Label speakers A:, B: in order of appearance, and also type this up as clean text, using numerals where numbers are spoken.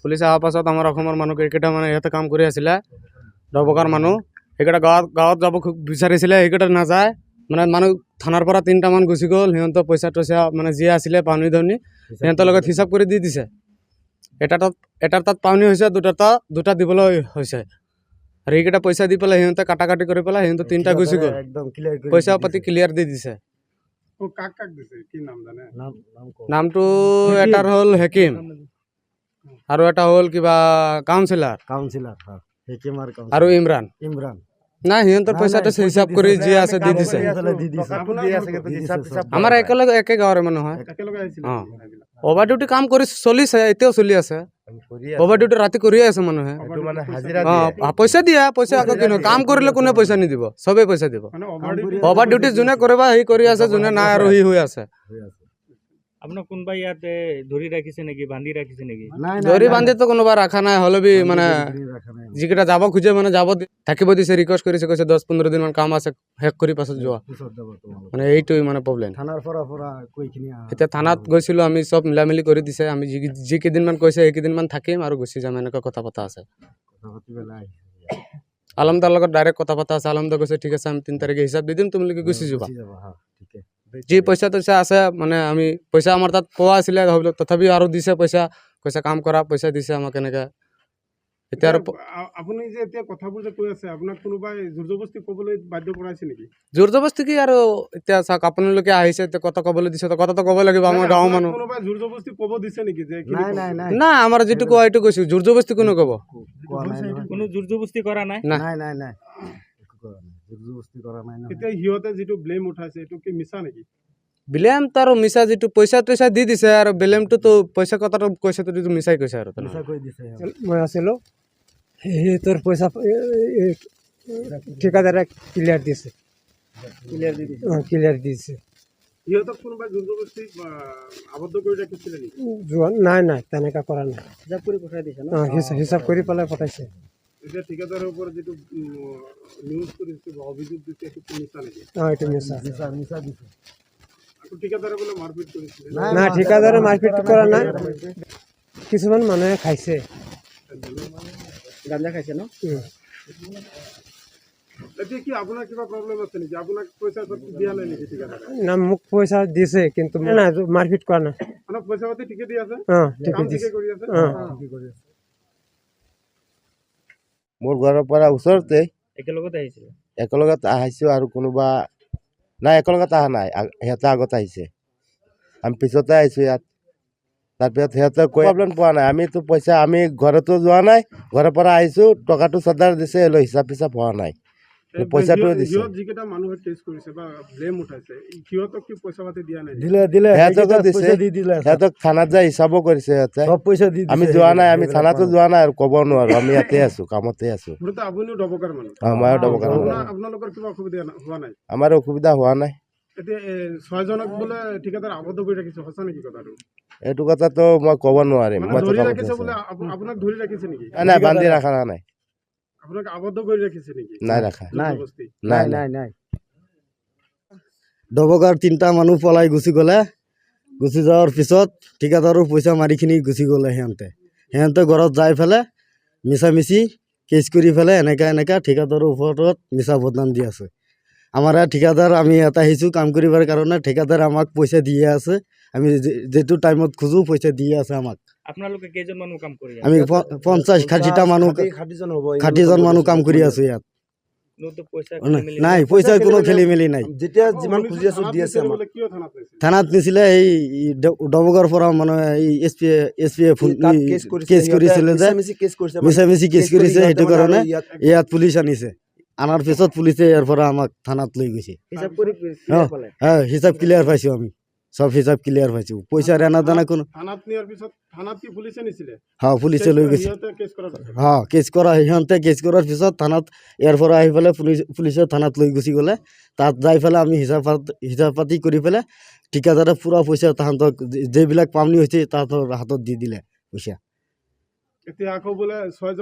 A: police অহাৰ পাছত আমাৰ অসমৰ মানুহ কেইটা মানে ইয়াতে কাম কৰি আছিলে ডবকাৰ মানুহ সেইকেইটা গাঁৱত যাব বিচাৰিছিলে সেইকেইটা নাযায় মানে মানুহ থানাৰ পৰা 3টা মান গুচি গ'ল সিহঁতৰ পইচা টইচা মানে যি আছিলে পানী ধনী সিহঁতৰ লগত হিচাপ কৰি দি দিছে এটাৰ তাত পানী হৈছে দুটা দিবলৈ হৈছে আৰু এইকেইটা পইচা দি পেলাই সিহঁতে কাটাকাটি কৰি পেলাই সিহঁতে 3টা গুচি গ'ল পইচা পাতি ক্লিয়াৰ দি দিছে নামটো এটাৰ হ'ল হেকিম আৰু এটা হ'ল কিবা কাউন্সিলাৰ আৰু ইমৰান নাই সিহঁতৰ পইচাটো হিচাপ কৰি যি আছে দি দিছে আমাৰ একেলগে একে গাঁৱৰে মানুহ হয় অভাৰ ডিউটি কাম কৰি চলিছে এতিয়াও চলি আছে অভাৰ ডিউটি ৰাতি কৰিয়ে আছে মানুহে পইচা দিয়া পইচা আকৌ কিনো কাম কৰিলে কোনে পইচা নিদিব চবেই পইচা দিব অভাৰ ডিউটি যোনে কৰিবা সি কৰি আছে যোনে নাই আৰু সি হৈ আছে
B: আপোনাক কোনোবা ইয়াতে ধৰি ৰাখিছে নেকি বান্ধি ৰাখিছে নেকি
A: ধৰি বান্ধিতো কোনোবা ৰখা নাই হ'লেও মানে যিকেইটা যাব খোজে মানে যাব থাকিব দিছে ৰিকুৱেষ্ট কৰিছে কৈছে 10-15 দিন মান কাম আছে শেষ কৰি পাছত যোৱা মানে এইটোৱে মানে প্ৰব্লেম এতিয়া থানাত গৈছিলোঁ আমি চব মিলামিলি কৰি দিছে আমি যি কেইদিনমান কৈছে সেইকেইদিনমান থাকিম আৰু গুচি যাম এনেকুৱা কথা পতা আছে আলমদাৰ লগত ডাইৰেক্ট কথা পতা আছে আলমদা কৈছে ঠিক আছে আমি 3 তাৰিখে হিচাপ দি দিম তোমালোকে গুচি যাবা যি পইচা টইচা আছে মানে আমি পইচা আমাৰ তাত পোৱা আছিলে তথাপিও আৰু দিছে পইচা কাম কৰা পইচা দিছে আমাক এনেকৈ এতিয়া আৰু
C: আপুনি যে এতিয়া কথাবোৰ যে কৈ আছে আপোনাক কোনোবাই জোৰজবস্তি ক'বলৈ বাধ্য কৰাইছে নেকি
A: জোৰজবস্তি কি আৰু এতিয়া চাওক আপোনালোকে আহিছে এতিয়া কথা ক'বলৈ দিছে কথাটো ক'ব লাগিব আমাৰ গাঁৱৰ মানুহ
C: কোনোবাই জোৰজবস্তি ক'ব দিছে নেকি যে
A: না আমাৰ যিটো কোৱা এইটো কৈছো জোৰজবস্তি কোনো ক'ব
B: কোনো জোৰজবস্তি কৰা নাই
C: এতিয়া সিহঁতে যিটো ব্লেম উঠাইছে এইটো কি মিছা নেকি
A: ব্লেম তাৰ মিছা যিটো পইচা টইচা দি দিছে আৰু ব্লেমটোতো পইচা কথাটো কৈছে তো মিছাই কৈছে আৰু
D: মই আছিলোঁ তোৰ পইচা ঠিকাদাৰে ক্লিয়াৰ দিছে
C: সিহঁতক কোনোবাই জোৰজবস্তি আবদ্ধ কৰি ৰাখিছিলে নেকি
D: নাই তেনেকুৱা কৰা নাই হিচাপ কৰি পঠাই দিছে হিচাপ কৰি পেলাই পঠাইছে
C: এতিয়া ঠিকাদাৰৰ ওপৰত যিটো নিউজ কৰিছে বা অভিযোগ দিছে সেইটো মিছা নেকি
D: এইটো মিছা
C: দিছে আকৌ ঠিকাদাৰে বোলে মাৰপিট কৰিছিলে
D: নাই ঠিকাদাৰে মাৰপিট কৰা নাই কিছুমান মানুহে খাইছে গাঞ্জা খাইছে ন
C: এতিয়া কি আপোনাৰ কিবা প্ৰব্লেম আছে নেকি আপোনাক পইচা দিয়া নাই নেকি ঠিকাদাৰে
D: না মোক পইচা দিছে কিন্তু নাই মাৰপিট কৰা নাই
C: মানে পইচা পাতি ঠিকে দি আছে
D: ঠিকে
C: কৰি আছে
E: মোৰ ঘৰৰ পৰা ওচৰতে
B: একেলগত
E: আহিছোঁ আৰু কোনোবা নাই একেলগত অহা নাই সিহঁতে আগত আহিছে আমি পিছতে আহিছোঁ ইয়াত তাৰপিছত সিহঁতে প্ৰব্লেম পোৱা নাই আমিতো পইচা আমি ঘৰতো যোৱা নাই ঘৰৰ পৰা আহিছোঁ টকাটো চৰ্দাৰ দিছে হিচাপ হোৱা নাই পইচাটো দিছে
C: যিকেইটা মানুহে কেছ কৰিছে বা ব্লেম উঠাইছে সিহঁতক কি পইচা পাতি দিয়া নাই
E: সিহঁতকো দিছে সিহঁতক থানাত যাই হিচাপো কৰিছে সিহঁতে আমি যোৱা নাই আমি থানাতো যোৱা নাই আৰু ক'ব নোৱাৰো আমি ইয়াতে আছো কামতে আছো
C: আপুনিও ডবকাৰ মানুহ
E: আমাৰো ডবকাৰ
C: আপোনালোকৰ কিবা অসুবিধা হোৱা নাই
E: আমাৰ অসুবিধা হোৱা নাই
C: এতিয়া 6জনক বোলে ঠিকাদাৰ আবদ্ধ কৰি ৰাখিছে সঁচা নেকি কথাটো
E: এইটো কথাটো মই ক'ব নোৱাৰিম
C: ধৰি ৰাখিছে বোলে আপোনাক ধৰি ৰাখিছে নেকি
E: নাই বান্ধি ৰখা নাই
C: আপোনাক আবদ্ধ কৰি ৰাখিছে নেকি
E: নাই ৰাখা
D: নাই ডবকাৰ 3টা মানুহ পলাই গুচি গ'লে গুচি যোৱাৰ পিছত ঠিকাদাৰৰ পইচা মাৰিখিনি গুচি গ'লে সিহঁতে ঘৰত যাই পেলাই মিছামিচি কেছ কৰি পেলাই এনেকা ঠিকাদাৰৰ ওপৰত মিছা বদনাম দি আছে আমাৰ ঠিকাদাৰ আমি ইয়াত আহিছোঁ কাম কৰিবৰ কাৰণে ঠিকাদাৰ আমাক পইচা দিয়ে আছে আমি যেটো টাইমত খোজো পইচা দিয়ে আছে আমাক
B: আপোনালোকে কেইজন মানুহ কাম কৰি আছে
D: আমি 50-60টা মানুহ 60জন মানুহ কাম কৰি আছো ইয়াত নাই পইচা কোনো খেলি মেলি নাই
C: যেতিয়া যিমান খুজি আছো দি আছে
D: থানাত নিছিলে এই ডবগাৰ পৰা মানে এছ পি কেছ কৰিছিলে যে মিছামিচি কেছ কৰিছে সেইটো কাৰণে ইয়াত পুলিচ আনিছে আনাৰ পিছত পুলিচে ইয়াৰ পৰা আমাক থানাত লৈ গৈছে হিচাপ ক্লিয়াৰ পাইছো আমি সব হিচাপ ক্লিয়াৰ পাইছো পইচা ৰেনা দানা কোনো পুলিচে লৈ গৈছে কেছ কৰাৰ পিছত থানাত ইয়াৰ পৰা আহি পেলাই পুলিচে থানাত লৈ গুচি গ'লে তাত যাই পেলাই আমি হিচাপ পাতি কৰি পেলাই ঠিকাদাৰে পুৰা পইচা তাহাঁতক যিবিলাক পামনি হৈছে তাহাঁতৰ হাতত দি দিলে পইচা
C: এতিয়া আকৌ বোলে 6জন